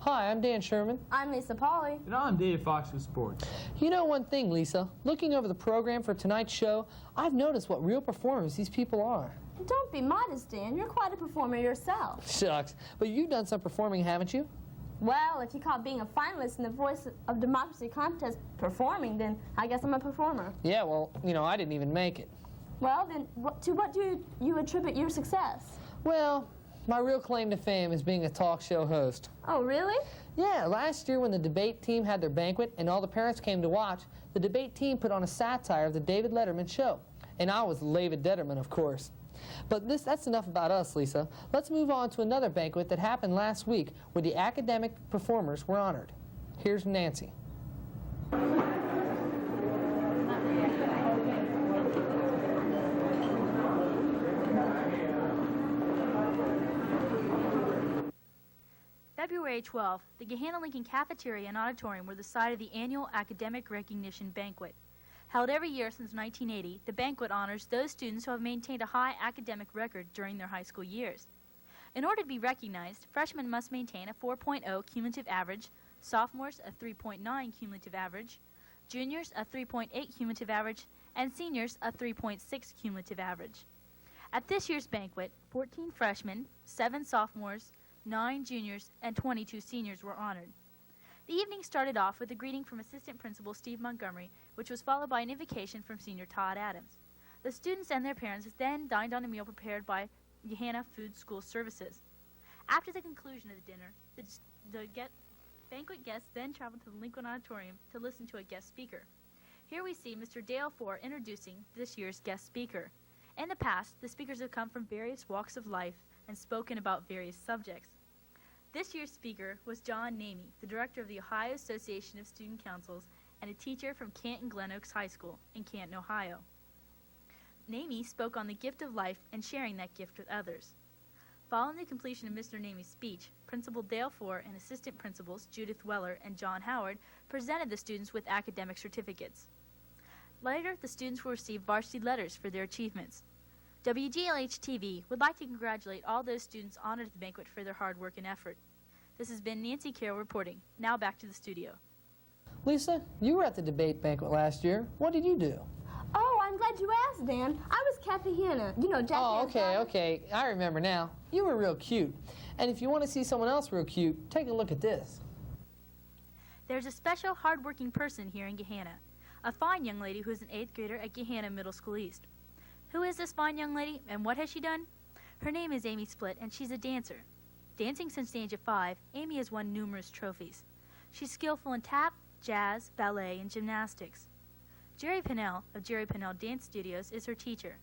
Hi, I'm Dan Sherman. I'm Lisa Pauley. And I'm Dave Fox with sports. You know one thing, Lisa, looking over the program for tonight's show, I've noticed what real performers these people are. Don't be modest, Dan. You're quite a performer yourself. Shucks, but you've done some performing, haven't you? Well, if you call being a finalist in the Voice of Democracy contest performing, then I guess I'm a performer. Yeah, well, you know, I didn't even make it. Well, then, to what do you attribute your success? Well, my real claim to fame is being a talk show host. Oh, really? Yeah, last year when the debate team had their banquet and all the parents came to watch, the debate team put on a satire of the David Letterman show. And I was David Letterman, of course. But that's enough about us, Lisa. Let's move on to another banquet that happened last week where the academic performers were honored. Here's Nancy. February 12th, the Gahanna Lincoln Cafeteria and Auditorium were the site of the annual Academic Recognition Banquet. Held every year since 1980, the banquet honors those students who have maintained a high academic record during their high school years. In order to be recognized, freshmen must maintain a 4.0 cumulative average, sophomores a 3.9 cumulative average, juniors a 3.8 cumulative average, and seniors a 3.6 cumulative average. At this year's banquet, 14 freshmen, 7 sophomores, 9 juniors, and 22 seniors were honored. The evening started off with a greeting from Assistant Principal Steve Montgomery, which was followed by an invocation from Senior Todd Adams. The students and their parents then dined on a meal prepared by Gahanna Food School Services. After the conclusion of the dinner, the banquet guests then traveled to the Lincoln Auditorium to listen to a guest speaker. Here we see Mr. Dale Foor introducing this year's guest speaker. In the past, the speakers have come from various walks of life and spoken about various subjects. This year's speaker was John Nami, the director of the Ohio Association of Student Councils and a teacher from Canton Glen Oaks High School in Canton, Ohio. Nami spoke on the gift of life and sharing that gift with others. Following the completion of Mr. Nami's speech, Principal Dale Foor and Assistant Principals Judith Weller and John Howard presented the students with academic certificates. Later, the students will receive varsity letters for their achievements. WGLH TV would like to congratulate all those students honored at the banquet for their hard work and effort. This has been Nancy Carroll reporting. Now back to the studio. Lisa, you were at the debate banquet last year. What did you do? Oh, I'm glad you asked, Dan. I was Kathy Hanna. You know, Jack. Oh, okay. I remember now. You were real cute. And if you want to see someone else real cute, take a look at this. There's a special hard-working person here in Gahanna, a fine young lady who is an 8th grader at Gahanna Middle School East. Who is this fine young lady, and what has she done? Her name is Amy Splitt, and she's a dancer. Dancing since the age of 5, Amy has won numerous trophies. She's skillful in tap, jazz, ballet, and gymnastics. Jerry Pannell of Jerry Pannell Dance Studios is her teacher.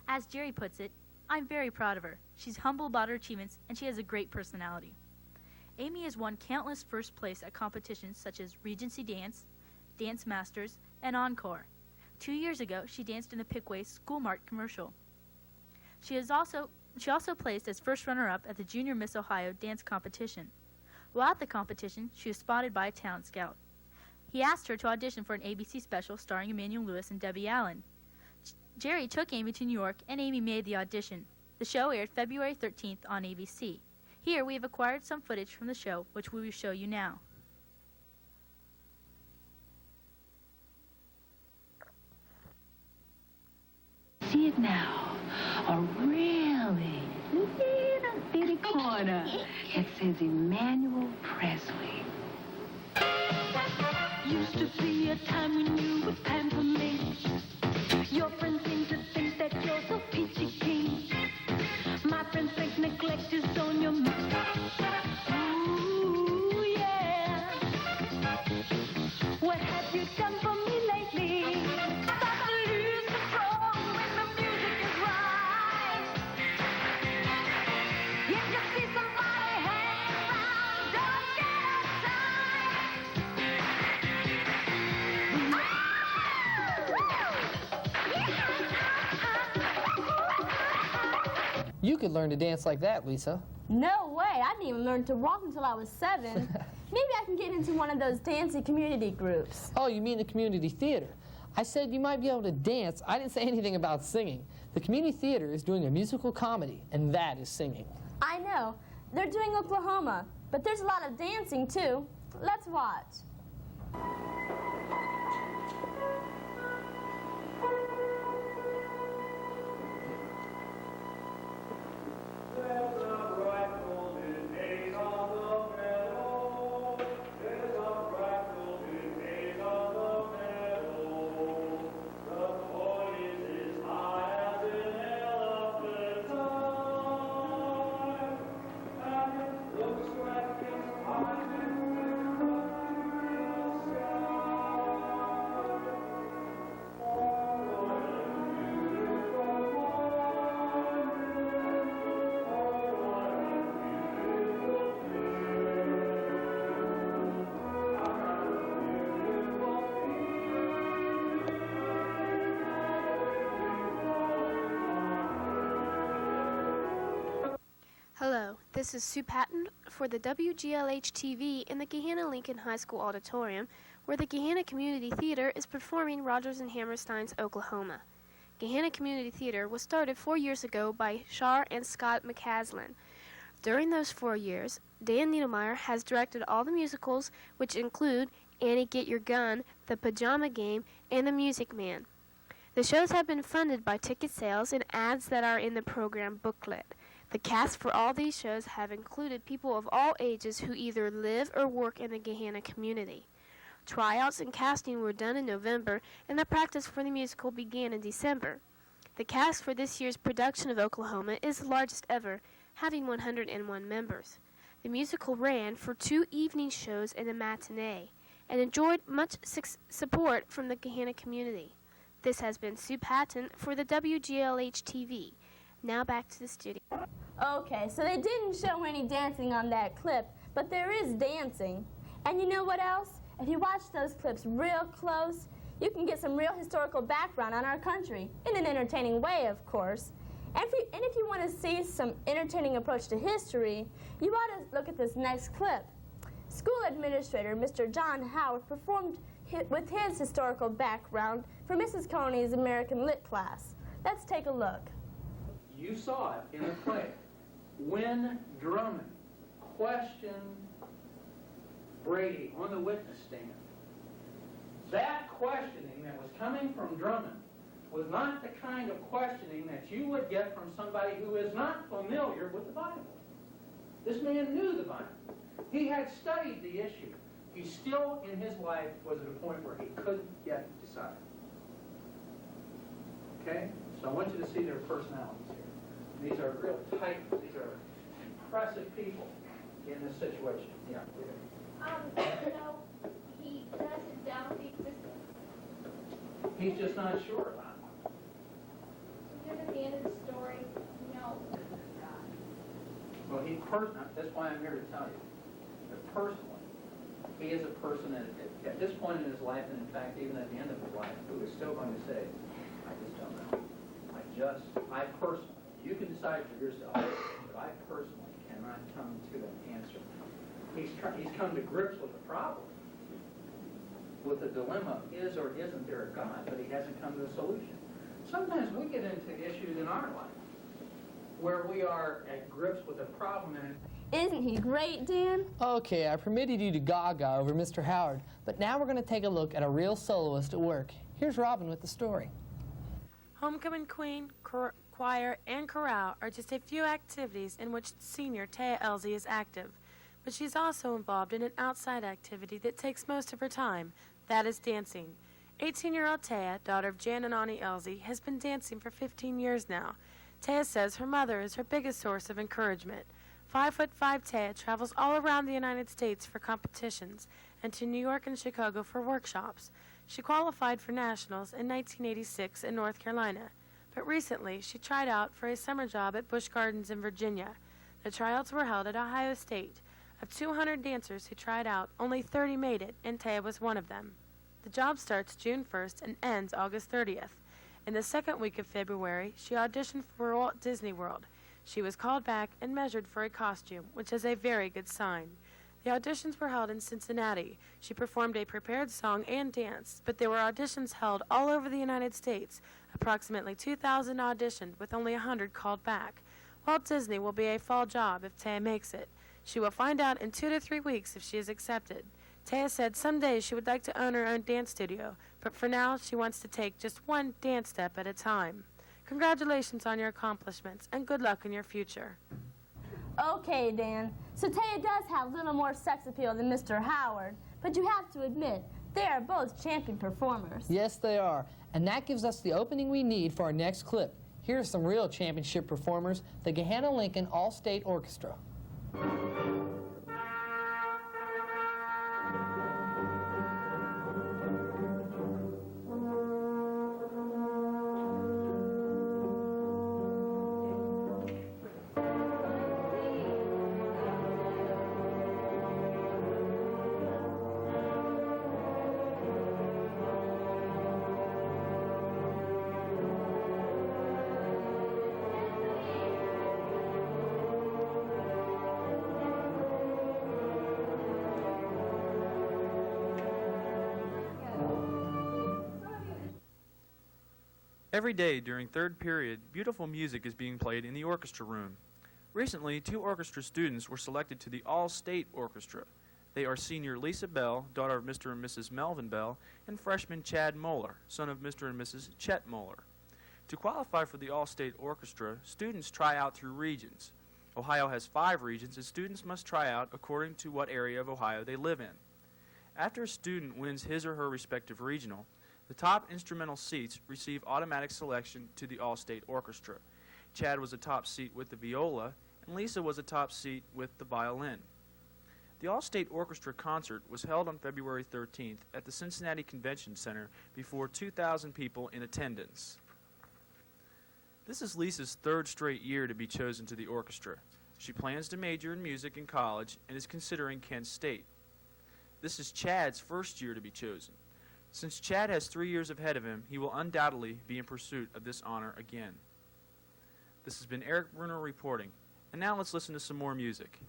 As Jerry puts it, I'm very proud of her. She's humble about her achievements, and she has a great personality. Amy has won countless first place at competitions such as Regency Dance, Dance Masters, and Encore. 2 years ago, she danced in the Pickway School Mart commercial. She also placed as first runner-up at the Junior Miss Ohio dance competition. While at the competition, she was spotted by a talent scout. He asked her to audition for an ABC special starring Emmanuel and Debbie Allen. Jerry took Amy to New York, and Amy made the audition. The show aired February 13th on ABC. Here, we have acquired some footage from the show, which we will show you now. See it now, a really little bitty corner that says Emmanuel Presley. Used to be a time when you were paying for me. Your friends seem to think that you're so peachy keen. My friends think neglect is on your mind. Ooh, yeah. What have you done for me lately? Start to lose control when the music is right. If you see somebody hanging around, don't get uptight. You could learn to dance like that, Lisa. No way. I didn't even learn to walk until I was 7. Maybe I can get into one of those dancing community groups. Oh, you mean the community theater. I said you might be able to dance. I didn't say anything about singing. The community theater is doing a musical comedy, and that is singing. I know. They're doing Oklahoma. But there's a lot of dancing, too. Let's watch. Hello, this is Sue Patton for the WGLH TV in the Gahanna Lincoln High School Auditorium, where the Gahanna Community Theater is performing Rodgers and Hammerstein's Oklahoma. Gahanna Community Theater was started 4 years ago by Shar and Scott McCaslin. During those 4 years, Dan Niedermeyer has directed all the musicals, which include Annie Get Your Gun, The Pajama Game, and The Music Man. The shows have been funded by ticket sales and ads that are in the program booklet. The cast for all these shows have included people of all ages who either live or work in the Gahanna community. Tryouts and casting were done in November, and the practice for the musical began in December. The cast for this year's production of Oklahoma is the largest ever, having 101 members. The musical ran for 2 evening shows and a matinee, and enjoyed much support from the Gahanna community. This has been Sue Patton for the WGLH TV. Now back to the studio. Okay, so they didn't show any dancing on that clip, but there is dancing. And you know what else? If you watch those clips real close, you can get some real historical background on our country, in an entertaining way, of course. And if you want to see some entertaining approach to history, you ought to look at this next clip. School administrator Mr. John Howard performed with his historical background for Mrs. Coney's American Lit class. Let's take a look. You saw it in the play. When Drummond questioned Brady on the witness stand, that questioning that was coming from Drummond was not the kind of questioning that you would get from somebody who is not familiar with the Bible. This man knew the Bible. He had studied the issue. He still, in his life, was at a point where he couldn't yet decide. Okay? So I want you to see their personalities here. These are real titans. These are impressive people in this situation. Yeah. He doesn't doubt the existence. He's just not sure about it. Then at the end of the story, Well, that's why I'm here to tell you that personally, he is a person at this point in his life, and in fact, even at the end of his life, who is still going to say, I just don't know. I personally, you can decide for yourself, but I personally cannot come to an answer. He's come to grips with the problem, with the dilemma, is or isn't there a God, but he hasn't come to a solution. Sometimes we get into issues in our life where we are at grips with a problem, and Isn't he great, Dan? Okay, I permitted you to gaga over Mr. Howard, but now we're going to take a look at a real soloist at work. Here's Robin with the story. Homecoming Queen, Choir, and Chorale are just a few activities in which senior Taya Elsie is active, but she's also involved in an outside activity that takes most of her time, that is dancing. 18-year-old Taya, daughter of Jan and Ani Elsie, has been dancing for 15 years now. Taya says her mother is her biggest source of encouragement. 5'5" Taya travels all around the United States for competitions and to New York and Chicago for workshops. She qualified for nationals in 1986 in North Carolina, but recently she tried out for a summer job at Busch Gardens in Virginia. The tryouts were held at Ohio State. Of 200 dancers who tried out, only 30 made it, and Taya was one of them. The job starts June 1st and ends August 30th. In the second week of February, she auditioned for Walt Disney World. She was called back and measured for a costume, which is a very good sign. The auditions were held in Cincinnati. She performed a prepared song and dance, but there were auditions held all over the United States. Approximately 2,000 auditioned, with only 100 called back. Walt Disney will be a fall job if Taya makes it. She will find out in 2 to 3 weeks if she is accepted. Taya said someday she would like to own her own dance studio, but for now she wants to take just one dance step at a time. Congratulations on your accomplishments, and good luck in your future. Okay, Dan. So Taya does have a little more sex appeal than Mr. Howard, but you have to admit, they are both champion performers. Yes, they are. And that gives us the opening we need for our next clip. Here are some real championship performers, the Gahanna Lincoln All-State Orchestra. Every day during third period, beautiful music is being played in the orchestra room. Recently, 2 orchestra students were selected to the All-State Orchestra. They are senior Lisa Bell, daughter of Mr. and Mrs. Melvin Bell, and freshman Chad Moeller, son of Mr. and Mrs. Chet Moeller. To qualify for the All-State Orchestra, students try out through regions. Ohio has 5 regions, and students must try out according to what area of Ohio they live in. After a student wins his or her respective regional, the top instrumental seats receive automatic selection to the All-State Orchestra. Chad was a top seat with the viola, and Lisa was a top seat with the violin. The All-State Orchestra concert was held on February 13th at the Cincinnati Convention Center before 2,000 people in attendance. This is Lisa's 3rd straight year to be chosen to the orchestra. She plans to major in music in college and is considering Kent State. This is Chad's 1st year to be chosen. Since Chad has 3 years ahead of him, he will undoubtedly be in pursuit of this honor again. This has been Eric Bruner reporting, and now let's listen to some more music.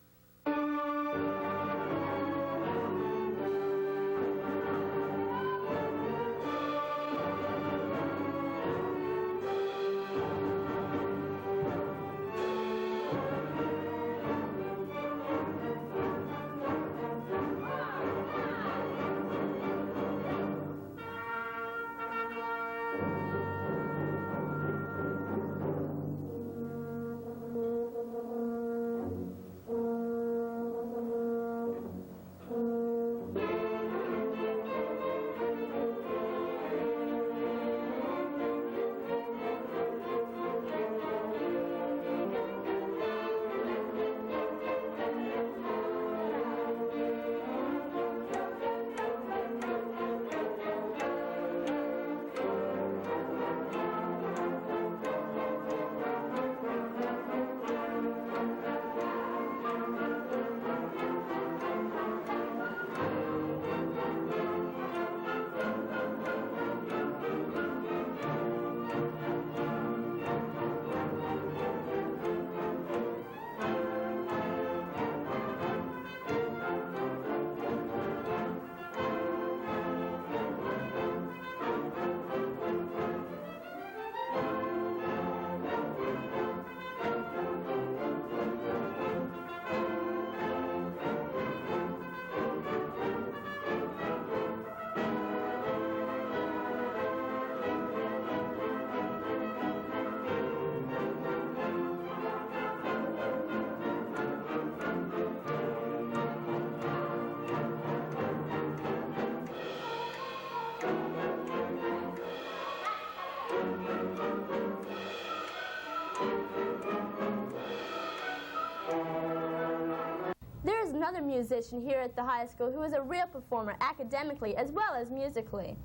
Another musician here at the high school who is a real performer academically as well as musically.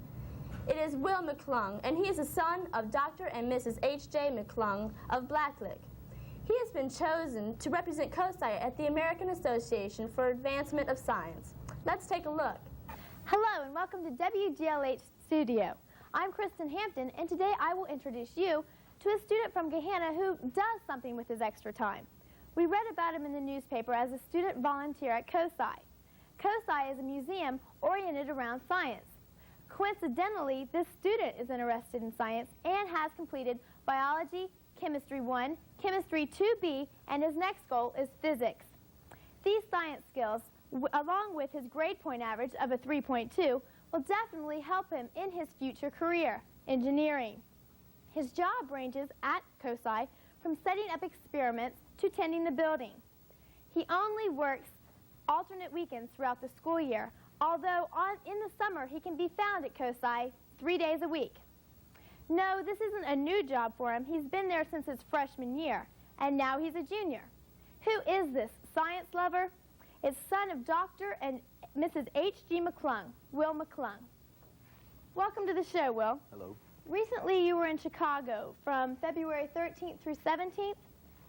It is Will McClung, and he is the son of Dr. and Mrs. H.J. McClung of Blacklick. He has been chosen to represent COSI at the American Association for Advancement of Science. Let's take a look. Hello and welcome to WGLH Studio. I'm Kristen Hampton, and today I will introduce you to a student from Gahanna who does something with his extra time. We read about him in the newspaper as a student volunteer at COSI. COSI is a museum oriented around science. Coincidentally, this student is interested in science and has completed biology, chemistry 1, chemistry 2B, and his next goal is physics. These science skills, along with his grade point average of a 3.2, will definitely help him in his future career, engineering. His job ranges at COSI from setting up experiments to tending the building. He only works alternate weekends throughout the school year, although in the summer he can be found at COSI 3 days a week. No, this isn't a new job for him. He's been there since his freshman year, and now he's a junior. Who is this science lover? It's son of Dr. and Mrs. H.G. McClung, Will McClung. Welcome to the show, Will. Hello. Recently you were in Chicago from February 13th through 17th.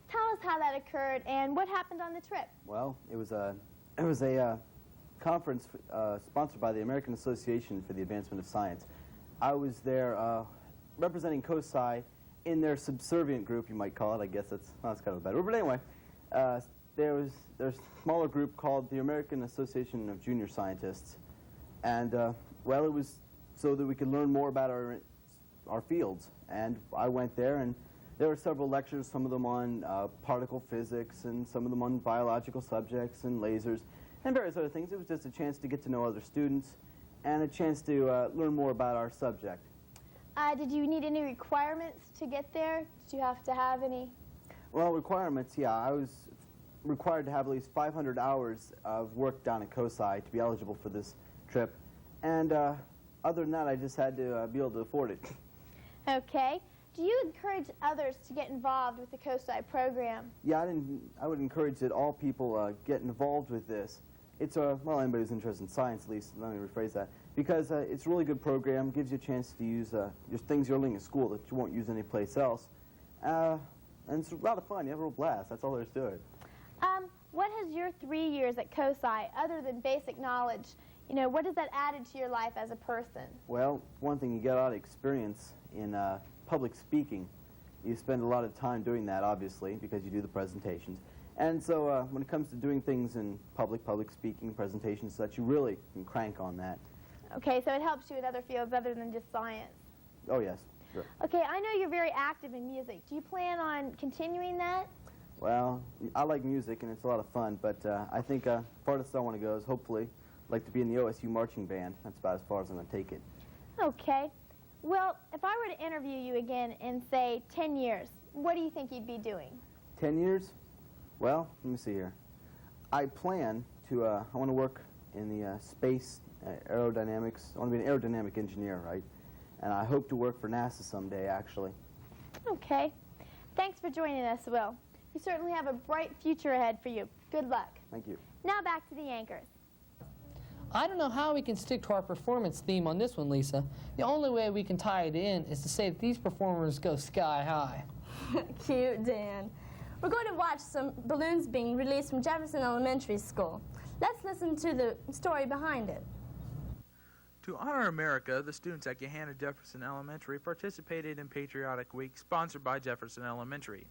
Tell us how that occurred and what happened on the trip. Well, it was a conference sponsored by the American Association for the Advancement of Science. I was there representing COSI in their subservient group, you might call it. I guess that's kind of a bad word. But anyway, there's a smaller group called the American Association of Junior Scientists. And, well, it was so that we could learn more about our fields. And I went there, and there were several lectures, some of them on particle physics, and some of them on biological subjects and lasers, and various other things. It was just a chance to get to know other students and a chance to learn more about our subject. Did you need any requirements to get there? Did you have to have any? Well, requirements, yeah. I was required to have at least 500 hours of work down at COSI to be eligible for this trip. And other than that, I just had to be able to afford it. Okay. Do you encourage others to get involved with the COSI program? Yeah, I would encourage that all people get involved with this. It's well, anybody who's interested in science, at least, let me rephrase that, because it's a really good program, gives you a chance to use your things you're learning at school that you won't use anyplace else. And it's a lot of fun. You have a real blast. That's all there is to it. What has your 3 years at COSI, other than basic knowledge, what has that added to your life as a person? Well, one thing, you get a lot of experience in public speaking. You spend a lot of time doing that, obviously, because you do the presentations. And so when it comes to doing things in public speaking, presentations, such, you really can crank on that. Okay, so it helps you in other fields other than just science. Oh, yes, sure. Okay, I know you're very active in music. Do you plan on continuing that? Well, I like music, and it's a lot of fun, but I think farthest I want to go is hopefully like to be in the OSU marching band. That's about as far as I'm going to take it. Okay. Well, if I were to interview you again in, say, 10 years, what do you think you'd be doing? 10 years? Well, let me see here. I plan to, I want to work in the space aerodynamics. I want to be an aerodynamic engineer, right? And I hope to work for NASA someday, actually. Okay. Thanks for joining us, Will. You certainly have a bright future ahead for you. Good luck. Thank you. Now back to the anchors. I don't know how we can stick to our performance theme on this one, Lisa. The only way we can tie it in is to say that these performers go sky high. Cute, Dan. We're going to watch some balloons being released from Jefferson Elementary School. Let's listen to the story behind it. To honor America, the students at Gahanna Jefferson Elementary participated in Patriotic Week, sponsored by Jefferson Elementary.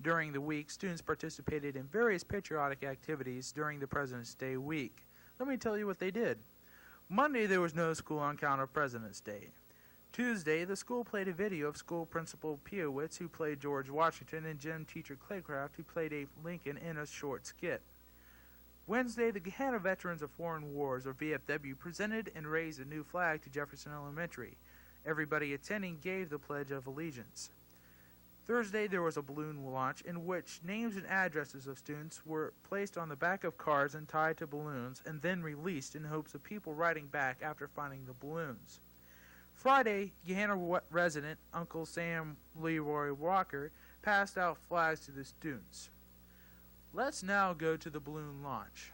During the week, students participated in various patriotic activities during the President's Day week. Let me tell you what they did. Monday, there was no school on account of President's Day. Tuesday, the school played a video of school principal Piowitz, who played George Washington, and gym teacher Claycraft, who played Abe Lincoln in a short skit. Wednesday, the Gahanna Veterans of Foreign Wars, or VFW, presented and raised a new flag to Jefferson Elementary. Everybody attending gave the Pledge of Allegiance. Thursday, there was a balloon launch in which names and addresses of students were placed on the back of cars and tied to balloons and then released in hopes of people writing back after finding the balloons. Friday, Gahanna resident Uncle Sam Leroy Walker passed out flags to the students. Let's now go to the balloon launch.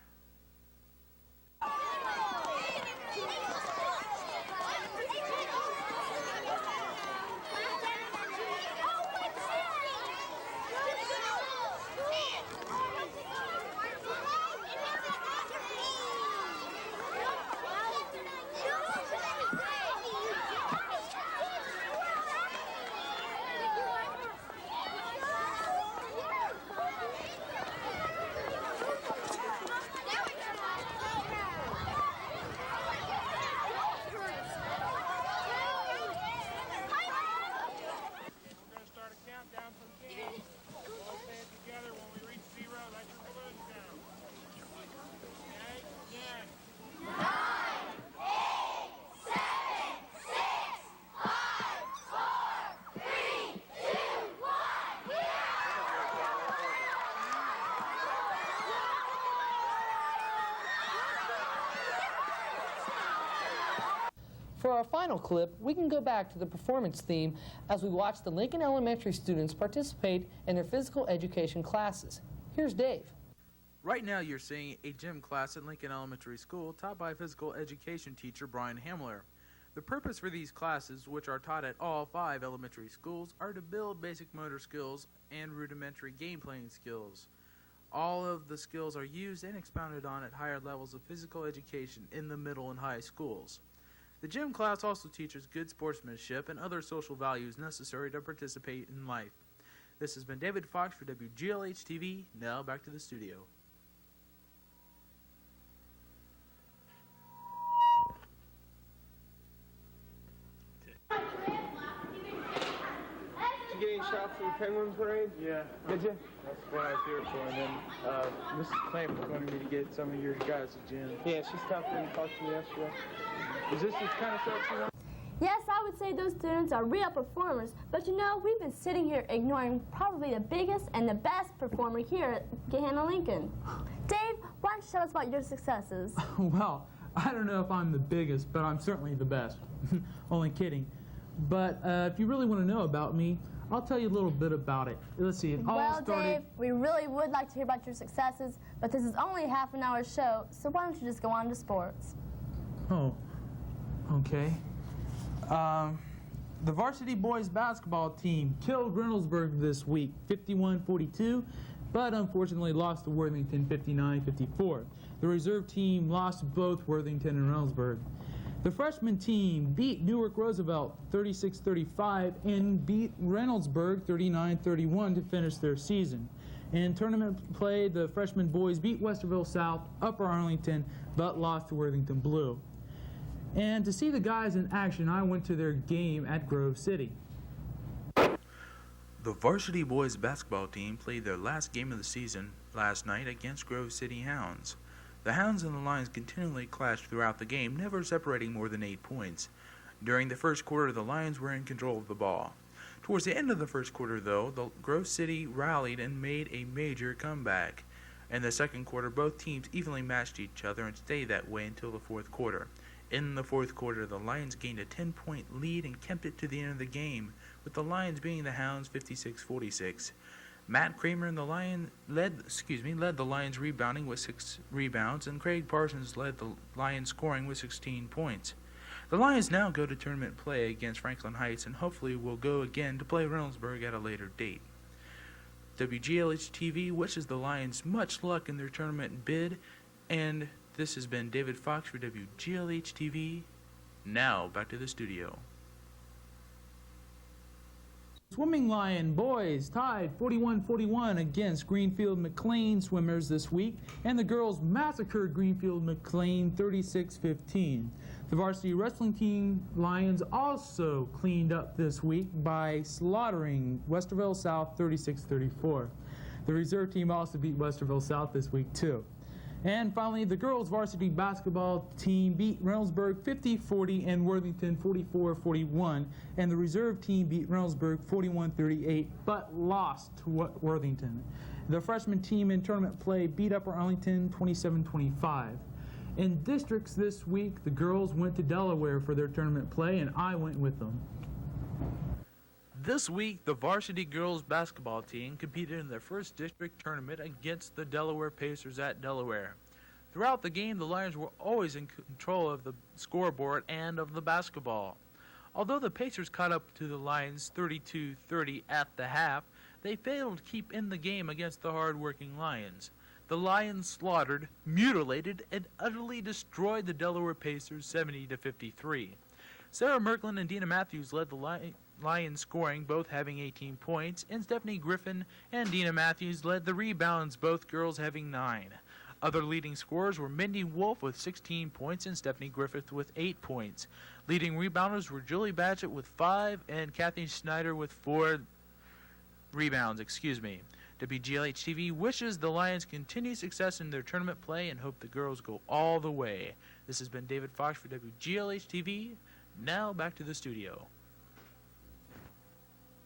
our final clip, we can go back to the performance theme as we watch the Lincoln Elementary students participate in their physical education classes. Here's Dave. Right now you're seeing a gym class at Lincoln Elementary School taught by physical education teacher Brian Hamler. The purpose for these classes, which are taught at all 5 elementary schools, are to build basic motor skills and rudimentary game playing skills. All of the skills are used and expounded on at higher levels of physical education in the middle and high schools. The gym class also teaches good sportsmanship and other social values necessary to participate in life. This has been David Fox for WGLH TV. Now back to the studio. Did you get any shots for the Penguin Parade? Yeah. Did you? That's what I was here for. And then Mrs. Clamp wanted me to get some of your guys a gym. Yeah, she stopped in and talked to me yesterday. Is this the kind of stuff you want? Yes, I would say those students are real performers, but you know, we've been sitting here ignoring probably the biggest and the best performer here at Gahanna Lincoln. Dave, why don't you tell us about your successes? Well, I don't know if I'm the biggest, but I'm certainly the best. Only kidding. But if you really want to know about me, I'll tell you a little bit about it. Let's see, it all started... Dave, we really would like to hear about your successes, but this is only a half-an-hour show, so why don't you just go on to sports? Oh, okay. The varsity boys basketball team killed Reynoldsburg this week, 51-42, but unfortunately lost to Worthington 59-54. The reserve team lost to both Worthington and Reynoldsburg. The freshman team beat Newark Roosevelt 36-35 and beat Reynoldsburg 39-31 to finish their season. In tournament play, the freshman boys beat Westerville South, Upper Arlington, but lost to Worthington Blue. And to see the guys in action, I went to their game at Grove City. The varsity boys basketball team played their last game of the season last night against Grove City Hounds. The Hounds and the Lions continually clashed throughout the game, never separating more than 8 points. During the first quarter, the Lions were in control of the ball. Towards the end of the first quarter, though, the Grove City rallied and made a major comeback. In the second quarter, both teams evenly matched each other and stayed that way until the fourth quarter. In the fourth quarter, the Lions gained a 10-point lead and kept it to the end of the game, with the Lions beating the Hounds 56-46. Matt Kramer and the Lions led the Lions rebounding with 6 rebounds, and Craig Parsons led the Lions scoring with 16 points. The Lions now go to tournament play against Franklin Heights and hopefully will go again to play Reynoldsburg at a later date. WGLH TV wishes the Lions much luck in their tournament bid, and this has been David Fox for WGLH TV. Now back to the studio. Swimming Lion boys tied 41-41 against Greenfield McLean swimmers this week, and the girls massacred Greenfield McLean 36-15. The varsity wrestling team Lions also cleaned up this week by slaughtering Westerville South 36-34. The reserve team also beat Westerville South this week too. And finally, the girls varsity basketball team beat Reynoldsburg 50-40 and Worthington 44-41, and the reserve team beat Reynoldsburg 41-38, but lost to Worthington. The freshman team in tournament play beat Upper Arlington 27-25. In districts this week, the girls went to Delaware for their tournament play, and I went with them. This week, the varsity girls basketball team competed in their first district tournament against the Delaware Pacers at Delaware. Throughout the game, the Lions were always in control of the scoreboard and of the basketball. Although the Pacers caught up to the Lions 32-30 at the half, they failed to keep in the game against the hard-working Lions. The Lions slaughtered, mutilated, and utterly destroyed the Delaware Pacers 70-53. Sarah Merklin and Dina Matthews led the Lions scoring, both having 18 points, and Stephanie Griffin and Dina Matthews led the rebounds, both girls having 9. Other leading scorers were Mindy Wolf with 16 points and Stephanie Griffith with 8 points. Leading rebounders were Julie Batchett with 5 and Kathy Schneider with 4 rebounds. WGLH TV wishes the Lions continued success in their tournament play and hope the girls go all the way. This has been David Fox for WGLH TV. Now back to the studio.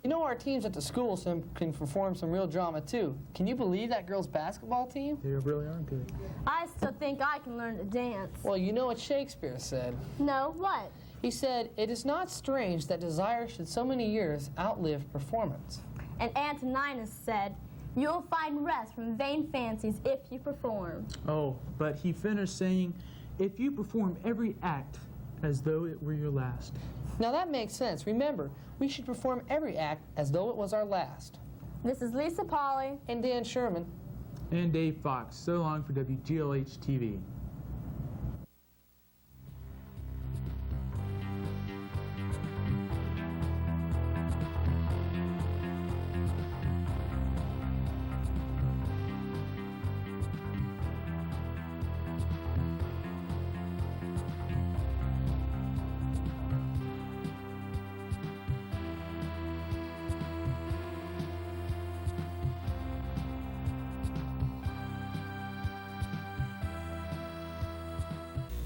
You know, our teams at the school can perform some real drama too. Can you believe that girls basketball team? They really are good. I still think I can learn to dance. Well, you know what Shakespeare said. No, what? He said, "It is not strange that desire should so many years outlive performance." And Antoninus said, "You'll find rest from vain fancies if you perform." Oh, but he finished saying, "If you perform every act as though it were your last." Now that makes sense. Remember, we should perform every act as though it was our last. This is Lisa Pauley and Dan Sherman and Dave Fox. So long for WGLH TV.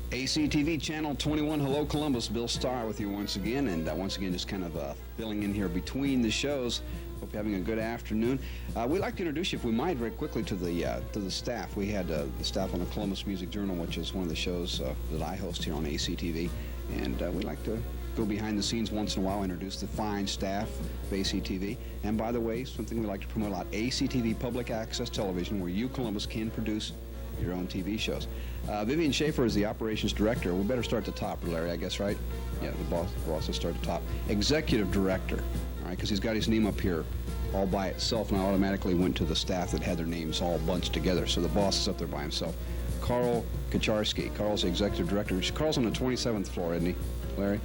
ACTV Channel 21, hello Columbus, Bill Starr with you once again, and once again just kind of filling in here between the shows. Hope you're having a good afternoon. We'd like to introduce you, if we might, very quickly to the staff. We had the staff on the Columbus Music Journal, which is one of the shows that I host here on ACTV, and we'd like to go behind the scenes once in a while, introduce the fine staff of ACTV. And by the way, something we like to promote a lot, ACTV Public Access Television, where you, Columbus, can produce your own TV shows. Vivian Schaefer is the operations director. We better start at the top, Larry, I guess, right? Yeah, the boss will start at the top. Executive director, all right, because he's got his name up here all by itself, and I automatically went to the staff that had their names all bunched together. So the boss is up there by himself. Carl Kacharski. Carl's the executive director. Carl's on the 27th floor, isn't he, Larry?